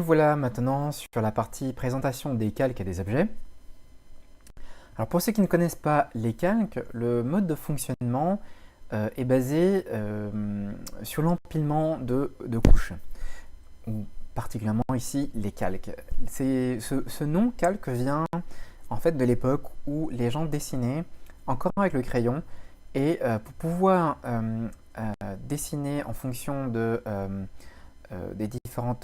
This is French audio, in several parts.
voilà maintenant sur la partie présentation des calques et des objets. Alors pour ceux qui ne connaissent pas les calques, le mode de fonctionnement est basé sur l'empilement de couches, ou particulièrement ici les calques. Ce nom calque vient en fait de l'époque où les gens dessinaient encore avec le crayon et pour pouvoir dessiner en fonction des différents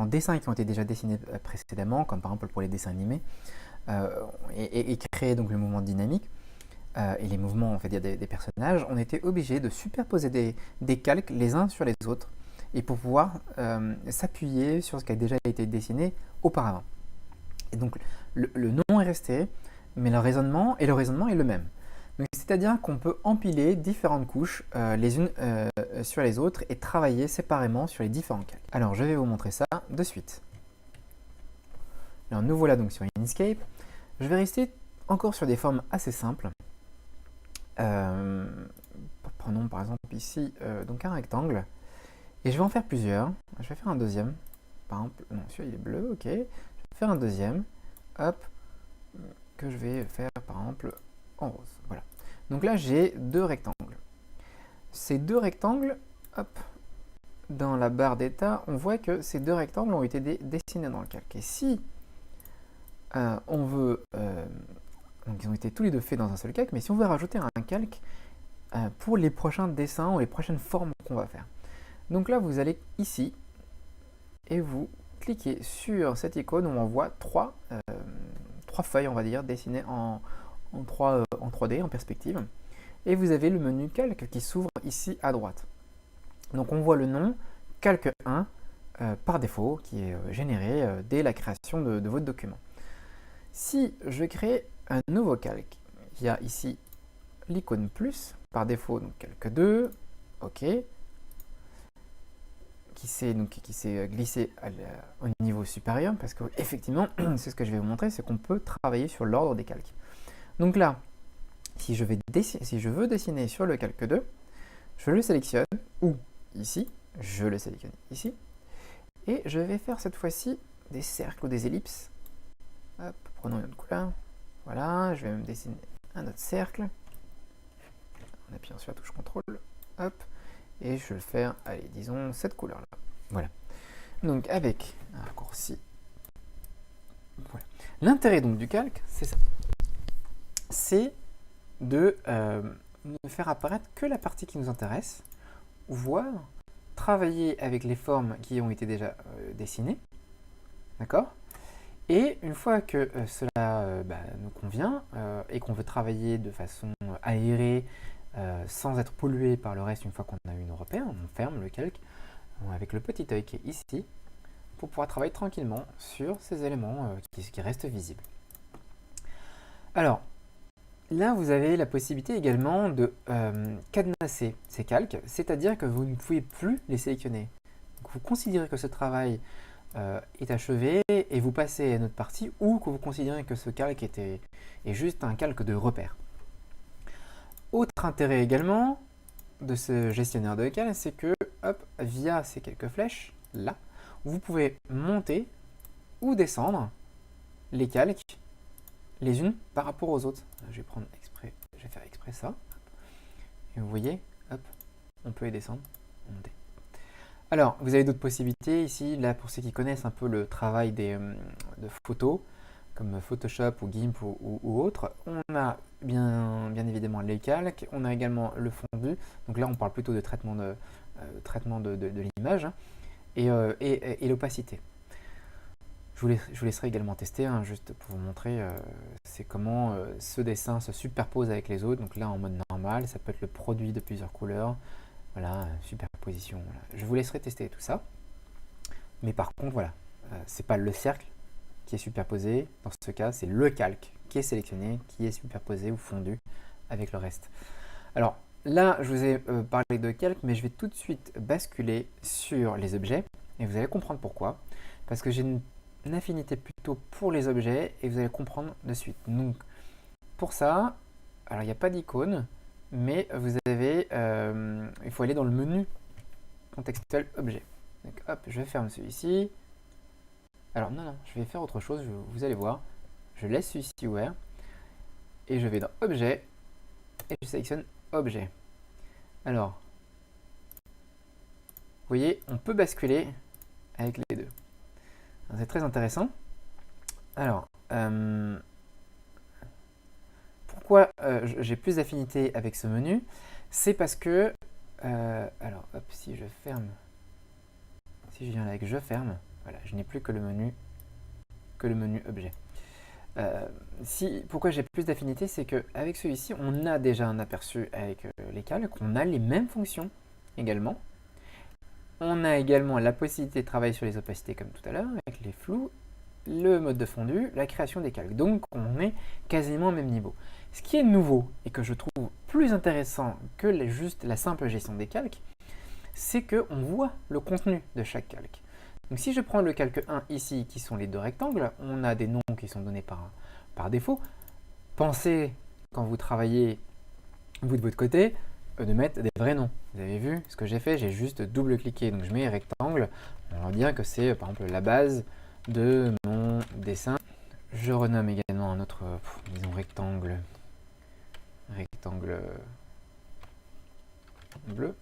dessins qui ont été déjà dessinés précédemment, comme par exemple pour les dessins animés, et créer donc le mouvement dynamique et les mouvements on va dire, des personnages, on était obligé de superposer des calques les uns sur les autres et pour pouvoir s'appuyer sur ce qui a déjà été dessiné auparavant. Et donc le nom est resté, mais le raisonnement est le même. C'est-à-dire qu'on peut empiler différentes couches les unes sur les autres et travailler séparément sur les différents calques. Alors je vais vous montrer ça de suite. Alors nous voilà donc sur Inkscape. Je vais rester encore sur des formes assez simples. Prenons par exemple ici donc un rectangle. Et je vais en faire plusieurs. Je vais faire un deuxième. Par exemple, non, celui-là il est bleu, ok. Je vais faire un deuxième. Hop. Que je vais faire par exemple en rose. Voilà. Donc là, j'ai deux rectangles. Ces deux rectangles, hop, dans la barre d'état, on voit que ces deux rectangles ont été dessinés dans le calque. Et si on veut... donc ils ont été tous les deux faits dans un seul calque, mais si on veut rajouter un calque pour les prochains dessins ou les prochaines formes qu'on va faire. Donc là, vous allez ici et vous cliquez sur cette icône où on voit trois feuilles, on va dire, dessinées en 3D, en perspective. Et vous avez le menu calque qui s'ouvre ici à droite. Donc on voit le nom calque 1 par défaut qui est généré dès la création de votre document. Si je crée un nouveau calque, il y a ici l'icône plus, par défaut donc calque 2, ok, qui s'est glissé au niveau supérieur, parce que effectivement, c'est ce que je vais vous montrer, c'est qu'on peut travailler sur l'ordre des calques. Donc là, si je veux dessiner sur le calque 2, je le sélectionne, ou ici, je le sélectionne ici, et je vais faire cette fois-ci des cercles ou des ellipses. Hop, prenons une autre couleur. Voilà, je vais même dessiner un autre cercle. En appuyant sur la touche CTRL. Hop, et je vais le faire, allez, disons, cette couleur-là. Voilà. Donc avec un raccourci. Voilà. L'intérêt donc du calque, c'est ça. C'est de ne faire apparaître que la partie qui nous intéresse, voire travailler avec les formes qui ont été déjà dessinées. D'accord ? Et une fois que cela nous convient et qu'on veut travailler de façon aérée, sans être pollué par le reste une fois qu'on a eu nos repères, on ferme le calque avec le petit œil qui est ici pour pouvoir travailler tranquillement sur ces éléments qui restent visibles. Alors, là, vous avez la possibilité également de cadenasser ces calques, c'est-à-dire que vous ne pouvez plus les sélectionner. Donc, vous considérez que ce travail est achevé et vous passez à une autre partie, ou que vous considérez que ce calque est juste un calque de repère. Autre intérêt également de ce gestionnaire de calques, c'est que hop, via ces quelques flèches, là, vous pouvez monter ou descendre les calques les unes par rapport aux autres. Je vais faire exprès ça. Et vous voyez, hop, on peut les descendre, monter. Alors, vous avez d'autres possibilités ici. Là, pour ceux qui connaissent un peu le travail de photos, comme Photoshop ou GIMP ou autre, on a bien évidemment les calques, on a également le fondu. Donc là, on parle plutôt de traitement de l'image, hein, et l'opacité. Je vous laisserai également tester, hein, juste pour vous montrer c'est comment ce dessin se superpose avec les autres. Donc là, en mode normal, ça peut être le produit de plusieurs couleurs. Voilà, superposition. Voilà. Je vous laisserai tester tout ça. Mais par contre, voilà, c'est pas le cercle qui est superposé. Dans ce cas, c'est le calque qui est sélectionné, qui est superposé ou fondu avec le reste. Alors là, je vous ai parlé de calque, mais je vais tout de suite basculer sur les objets. Et vous allez comprendre pourquoi. Parce que j'ai une affinité plutôt pour les objets et vous allez comprendre de suite. Donc, pour ça, alors il n'y a pas d'icône, mais vous avez, il faut aller dans le menu contextuel objet. Donc hop, je ferme celui-ci. Alors non, je vais faire autre chose, vous allez voir. Je laisse celui-ci ouvert. Et je vais dans Objet. Et je sélectionne Objet. Alors, vous voyez, on peut basculer avec les deux. C'est très intéressant. Alors, pourquoi j'ai plus d'affinité avec ce menu? C'est parce que, alors hop, si je ferme, si je viens là et que je ferme, voilà, je n'ai plus que le menu objet. Pourquoi j'ai plus d'affinité, c'est qu'avec celui-ci, on a déjà un aperçu avec les calques, on a les mêmes fonctions également. On a également la possibilité de travailler sur les opacités comme tout à l'heure, avec les flous, le mode de fondu, la création des calques. Donc on est quasiment au même niveau. Ce qui est nouveau et que je trouve plus intéressant que juste la simple gestion des calques, c'est qu'on voit le contenu de chaque calque. Donc si je prends le calque 1 ici, qui sont les deux rectangles, on a des noms qui sont donnés par défaut. Pensez, quand vous travaillez, vous de votre côté, de mettre des vrais noms. Vous avez vu ce que j'ai fait, j'ai juste double-cliqué. Donc je mets rectangle, on va dire que c'est par exemple la base de mon dessin. Je renomme également un autre, disons rectangle bleu.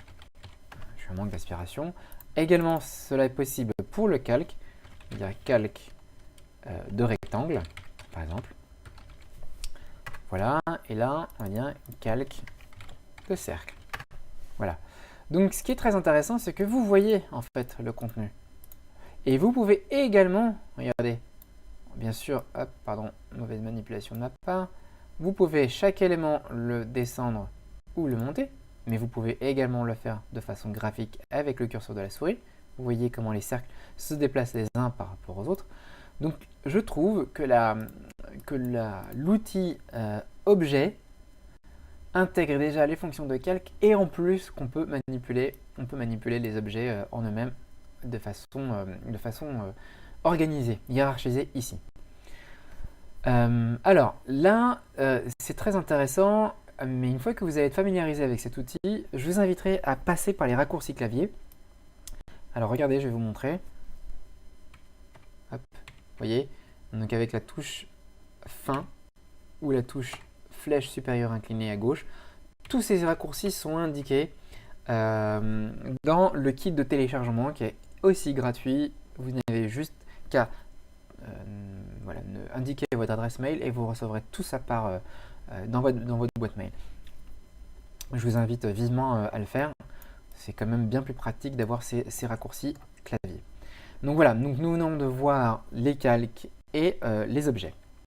Je suis en manque d'aspiration. Également, cela est possible pour le calque. Il y a calque de rectangle, par exemple. Voilà, et là, on va dire calque de cercle. Voilà. Donc, ce qui est très intéressant, c'est que vous voyez en fait le contenu. Et vous pouvez également, regardez, bien sûr, hop, pardon, mauvaise manipulation de ma part. Vous pouvez chaque élément le descendre ou le monter, mais vous pouvez également le faire de façon graphique avec le curseur de la souris. Vous voyez comment les cercles se déplacent les uns par rapport aux autres. Donc, je trouve que l'outil objet intègre déjà les fonctions de calque et en plus qu'on peut manipuler les objets en eux-mêmes de façon organisée, hiérarchisée ici. Alors là, c'est très intéressant, mais une fois que vous allez être familiarisé avec cet outil, je vous inviterai à passer par les raccourcis clavier. Alors regardez, je vais vous montrer. Hop, vous voyez, donc avec la touche fin ou la touche flèche supérieure inclinée à gauche, tous ces raccourcis sont indiqués dans le kit de téléchargement qui est aussi gratuit. Vous n'avez juste qu'à indiquer votre adresse mail et vous recevrez tout ça dans votre boîte mail. Je vous invite vivement à le faire. C'est quand même bien plus pratique d'avoir ces raccourcis clavier. Donc voilà, nous venons de voir les calques et les objets.